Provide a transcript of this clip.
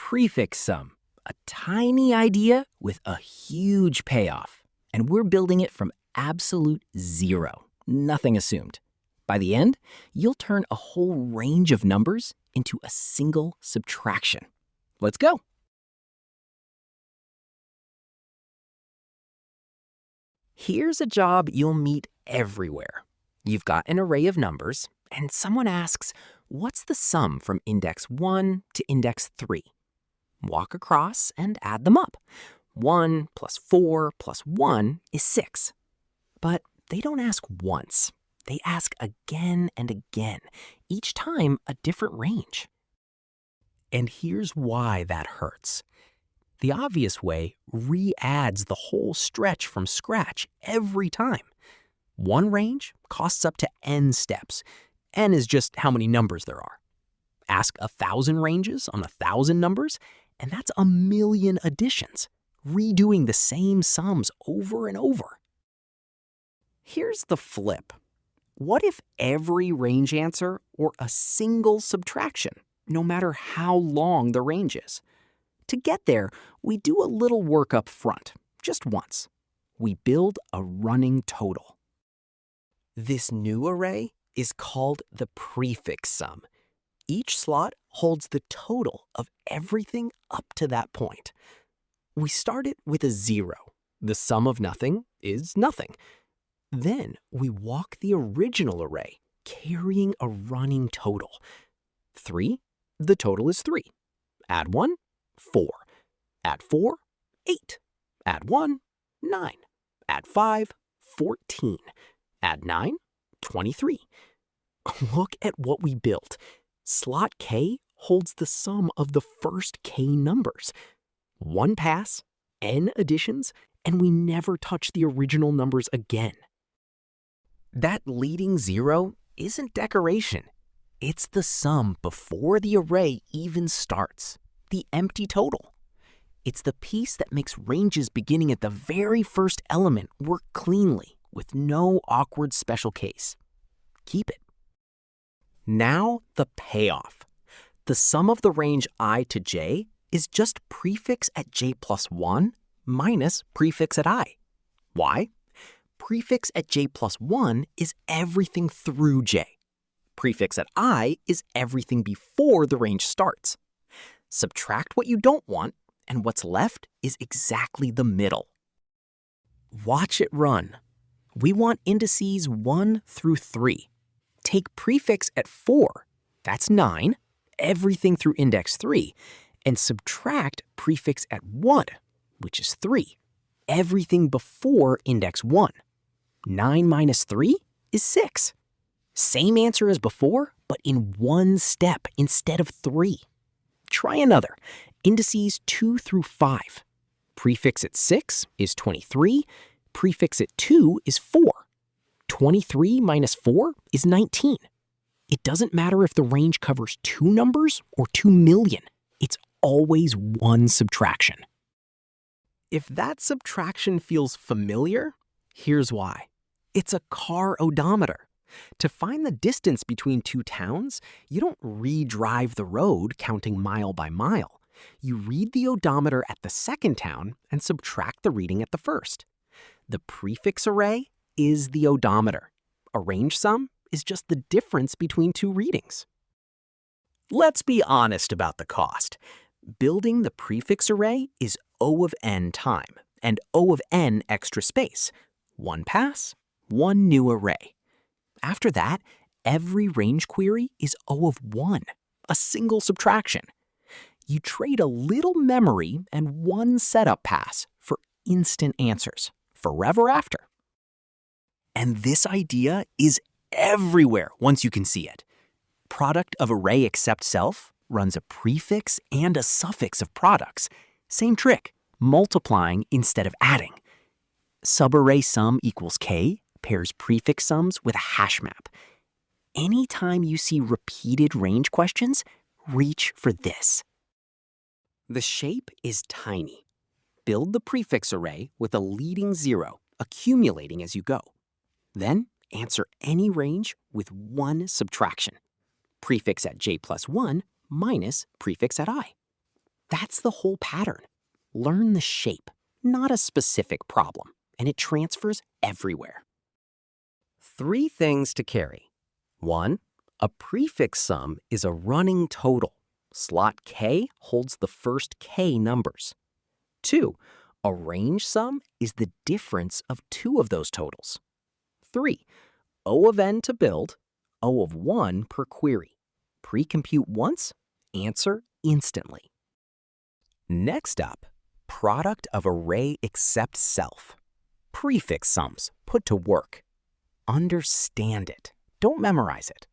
prefix sum, a tiny idea with a huge payoff. And we're building it from absolute zero, nothing assumed. By the end, you'll turn a whole range of numbers into a single subtraction. Let's go. Here's a job you'll meet everywhere. You've got an array of numbers, and someone asks, what's the sum from index 1 to index 3? Walk across and add them up. 1 plus 4 plus 1 is 6. But they don't ask once. They ask again and again, each time a different range. And here's why that hurts. The obvious way re-adds the whole stretch from scratch every time. One range costs up to n steps. N is just how many numbers there are. Ask 1,000 ranges on 1,000 numbers, and that's 1,000,000 additions, redoing the same sums over and over. Here's the flip. What if every range answer were a single subtraction, no matter how long the range is? To get there, we do a little work up front, just once. We build a running total. This new array is called the prefix sum. Each slot holds the total of everything up to that point. We start it with a 0. The sum of nothing is nothing. Then we walk the original array, carrying a running total. 3, the total is 3. Add 1, 4. Add 4, 8. Add 1, 9. Add 5, 14. Add 9, 23. Look at what we built. Slot K holds the sum of the first K numbers. One pass, n additions, and we never touch the original numbers again. That leading 0 isn't decoration. It's the sum before the array even starts, the empty total. It's the piece that makes ranges beginning at the very first element work cleanly with no awkward special case. Keep it. Now the payoff. The sum of the range I to j is just prefix at j plus 1 minus prefix at I. Why? Prefix at j plus 1 is everything through j. Prefix at I is everything before the range starts. Subtract what you don't want, and what's left is exactly the middle. Watch it run. We want indices 1 through 3. Take prefix at 4, that's 9, everything through index 3, and subtract prefix at 1, which is 3, everything before index 1. 9 minus 3 is 6. Same answer as before, but in one step instead of 3. Try another. Indices 2 through 5. Prefix at 6 is 23. Prefix at 2 is 4. 23 minus 4 is 19. It doesn't matter if the range covers 2 numbers or 2 million. It's always one subtraction. If that subtraction feels familiar, here's why. It's a car-odometer. To find the distance between two towns, you don't re-drive the road counting mile by mile. You read the odometer at the second town and subtract the reading at the first. The prefix array is the odometer. A range sum is just the difference between two readings. Let's be honest about the cost. Building the prefix array is O of n time and O of n extra space. One pass, one new array. After that, every range query is O of 1, a single subtraction. You trade a little memory and one setup pass for instant answers, forever after. And this idea is everywhere once you can see it. Product of array except self runs a prefix and a suffix of products. Same trick, multiplying instead of adding. Subarray Sum Equals K pairs prefix sums with a hash map. Anytime you see repeated range questions, reach for this. The shape is tiny. Build the prefix array with a leading 0, accumulating as you go. Then answer any range with one subtraction. Prefix at j plus 1 minus prefix at I. That's the whole pattern. Learn the shape, not a specific problem, and it transfers everywhere. 3 things to carry. 1. A prefix sum is a running total. Slot K holds the first K numbers. 2. A range sum is the difference of 2 of those totals. 3. O of n to build, O of 1 per query. Pre-compute once, answer instantly. Next up, product of array except self. Prefix sums put to work. Understand it. Don't memorize it.